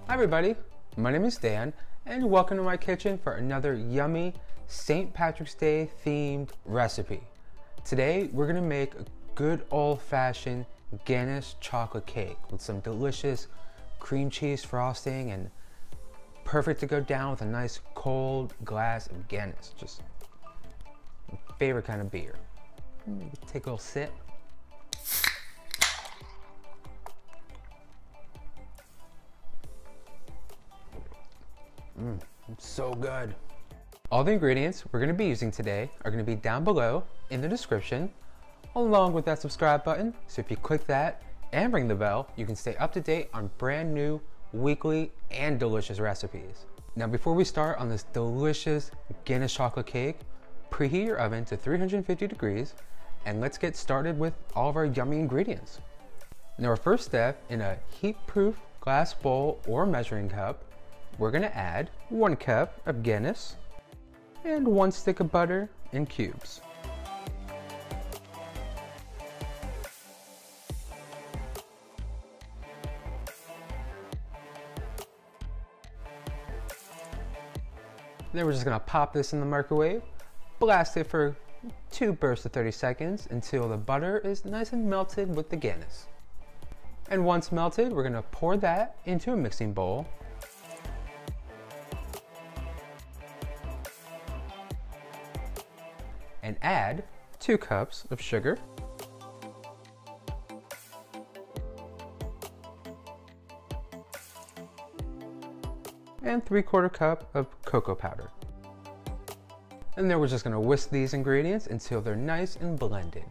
Hi everybody, my name is Dan and welcome to my kitchen for another yummy St. Patrick's Day themed recipe. Today we're gonna make a good old-fashioned Guinness chocolate cake with some delicious cream cheese frosting and perfect to go down with a nice cold glass of Guinness. Just my favorite kind of beer. Take a little sip. It's so good. All the ingredients we're going to be using today are going to be down below in the description, along with that subscribe button. So if you click that and ring the bell, you can stay up to date on brand new weekly and delicious recipes. Now before we start on this delicious Guinness chocolate cake, preheat your oven to 350 degrees and let's get started with all of our yummy ingredients. Now our first step, in a heat-proof glass bowl or measuring cup, we're gonna add 1 cup of Guinness and 1 stick of butter in cubes. Then we're just gonna pop this in the microwave, blast it for 2 bursts of 30 seconds until the butter is nice and melted with the Guinness. And once melted, we're gonna pour that into a mixing bowl. And add 2 cups of sugar, and 3/4 cup of cocoa powder. And then we're just gonna whisk these ingredients until they're nice and blended.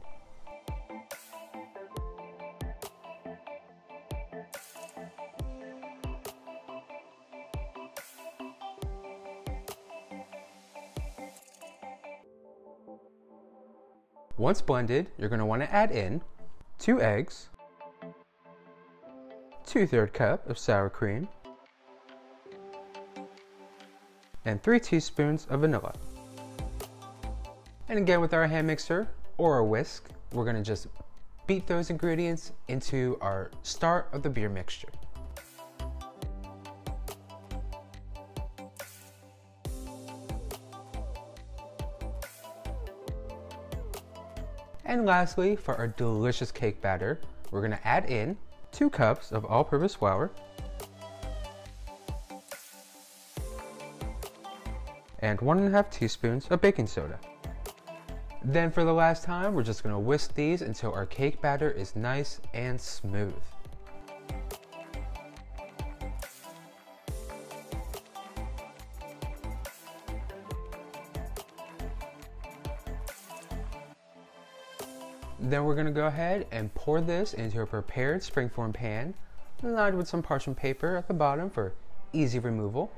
Once blended, you're going to want to add in 2 eggs, 2/3 cup of sour cream, and 3 teaspoons of vanilla. And again with our hand mixer or a whisk, we're going to just beat those ingredients into our start of the beer mixture. And lastly, for our delicious cake batter, we're gonna add in 2 cups of all-purpose flour and 1½ teaspoons of baking soda. Then for the last time, we're just gonna whisk these until our cake batter is nice and smooth. Then we're gonna go ahead and pour this into a prepared springform pan, lined with some parchment paper at the bottom for easy removal.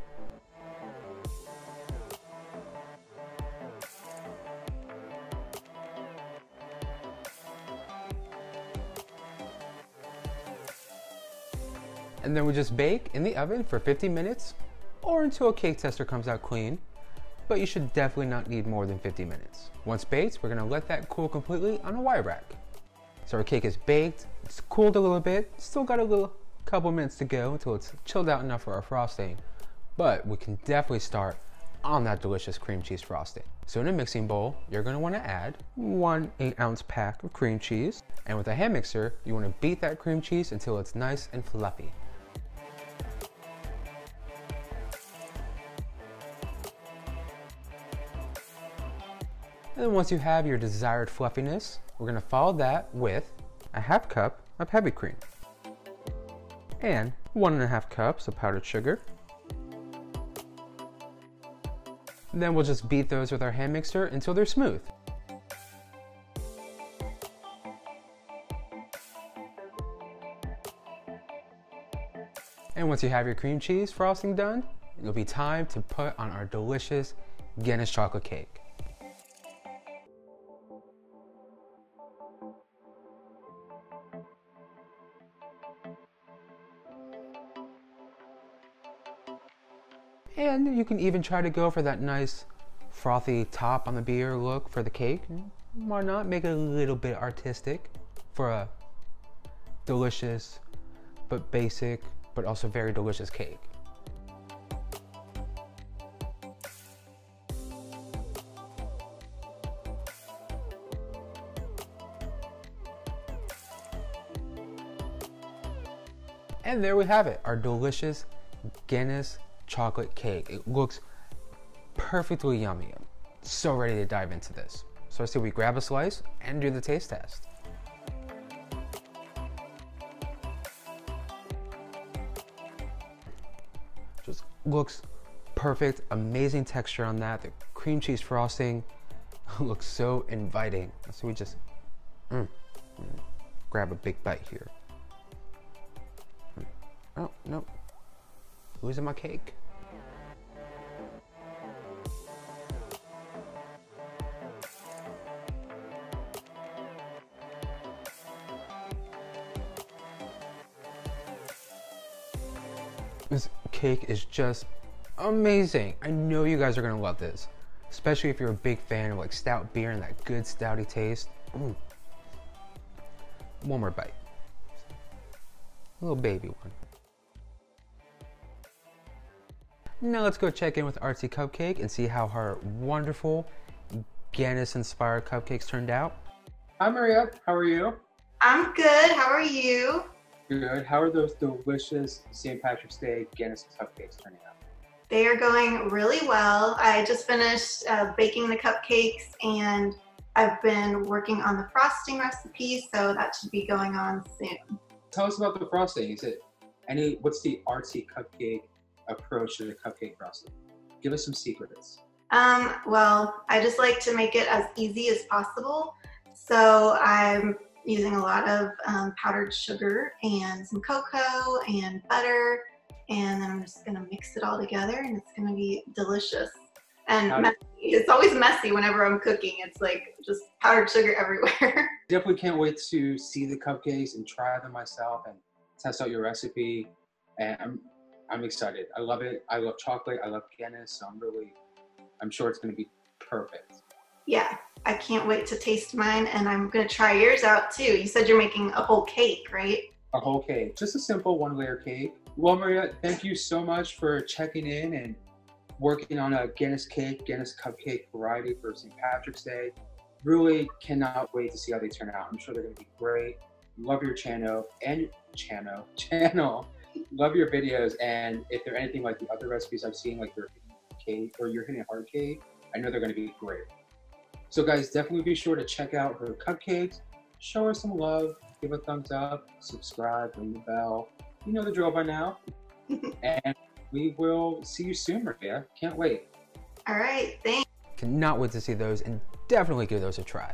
And then we just bake in the oven for 50 minutes or until a cake tester comes out clean. But you should definitely not need more than 50 minutes. Once baked, we're gonna let that cool completely on a wire rack. So our cake is baked, it's cooled a little bit, still got a couple minutes to go until it's chilled out enough for our frosting. But we can definitely start on that delicious cream cheese frosting. So in a mixing bowl, you're gonna wanna add 1 8-ounce pack of cream cheese. And with a hand mixer, you wanna beat that cream cheese until it's nice and fluffy. And then once you have your desired fluffiness, we're gonna follow that with a 1/2 cup of heavy cream and 1½ cups of powdered sugar. And then we'll just beat those with our hand mixer until they're smooth. And once you have your cream cheese frosting done, it'll be time to put on our delicious Guinness chocolate cake. And you can even try to go for that nice frothy top on the beer look for the cake. Why not make it a little bit artistic for a delicious but basic but also very delicious cake. And there we have it, our delicious Guinness chocolate cake. It looks perfectly yummy. I'm so ready to dive into this. So I say we grab a slice and do the taste test. Just looks perfect, amazing texture on that. The cream cheese frosting looks so inviting. So we just grab a big bite here. Oh, no. Losing my cake. This cake is just amazing. I know you guys are gonna love this, especially if you're a big fan of like stout beer and that good stouty taste. One more bite. A little baby one. Now let's go check in with Artsy Cupcake and see how her wonderful Guinness inspired cupcakes turned out. Hi Maria, how are you? I'm good, how are you? Good. How are those delicious St. Patrick's Day Guinness cupcakes turning out? They are going really well. I just finished baking the cupcakes and I've been working on the frosting recipe, so that should be going on soon. Tell us about the frosting. What's the Artsy Cupcake approach to the cupcake frosting? Give us some secrets. Well, I just like to make it as easy as possible. So I'm using a lot of powdered sugar and some cocoa and butter, and then I'm just gonna mix it all together and it's gonna be delicious. And messy. It's always messy whenever I'm cooking. It's like just powdered sugar everywhere. Definitely can't wait to see the cupcakes and try them myself and test out your recipe. And I'm excited. I love it. I love chocolate. I love Guinness. So I'm sure it's going to be perfect. Yeah, I can't wait to taste mine, and I'm going to try yours out too. You said you're making a whole cake, right? A whole cake. Just a simple one-layer cake. Well, Maria, thank you so much for checking in and working on a Guinness cake, Guinness cupcake variety for St. Patrick's Day. Really cannot wait to see how they turn out. I'm sure they're going to be great. Love your channel. Love your videos, and if they're anything like the other recipes I've seen, like your cake or your hidden heart cake, I know they're going to be great. So guys, definitely be sure to check out her cupcakes, show her some love, give a thumbs up, subscribe, ring the bell. You know the drill by now. And we will see you soon, Maria. Can't wait. All right, thanks. Cannot wait to see those, and definitely give those a try.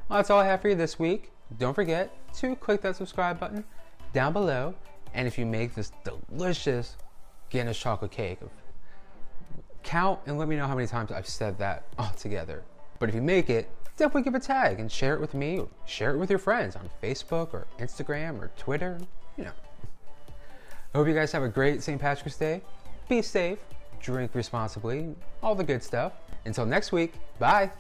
Well, that's all I have for you this week. Don't forget to click that subscribe button down below. And if you make this delicious Guinness chocolate cake, count and let me know how many times I've said that all together. But if you make it, definitely give a tag and share it with me, or share it with your friends on Facebook or Instagram or Twitter, you know. I hope you guys have a great St. Patrick's Day. Be safe, drink responsibly, all the good stuff. Until next week, bye.